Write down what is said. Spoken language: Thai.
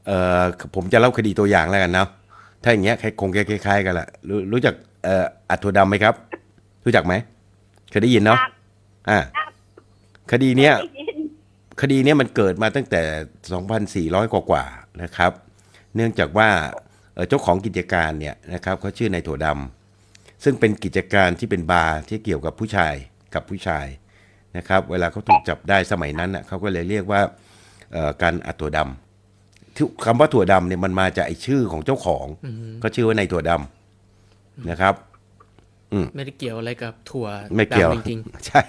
เอ่อผมจะเล่าคดีตัวอย่างแล้วกันเนาะถ้าอย่างเงี้ยคงจะคล้ายๆกันแหละรู้จักอัฐถั่วดำไหมครับรู้จักไหมเคยได้ยินเนาะครับอ่าครับคดีเคเนี้ยยได้ยินมันเกิดมาตั้งแต่2,400กว่านะครับเนื่องจากว่าเจ้าของกิจการเนี่ยนะครับเขาชื่อนายถั่วดำซึ่งเป็นกิจการที่เป็นบาร์ที่เกี่ยวกับผู้ชายกับผู้ชายนะครับเวลาเขาถูกจับได้สมัยนั้นเขาก็เลยเรียกว่าการอัดถั่วดำที่คำว่าถั่วดำเนี่ยมันมาจากไอชื่อของเจ้าของก็ชื่อว่านายถั่วดำนะครับไม่ได้เกี่ยวอะไรกับถั่วไม่เกี่ยว ดำจริง ใช่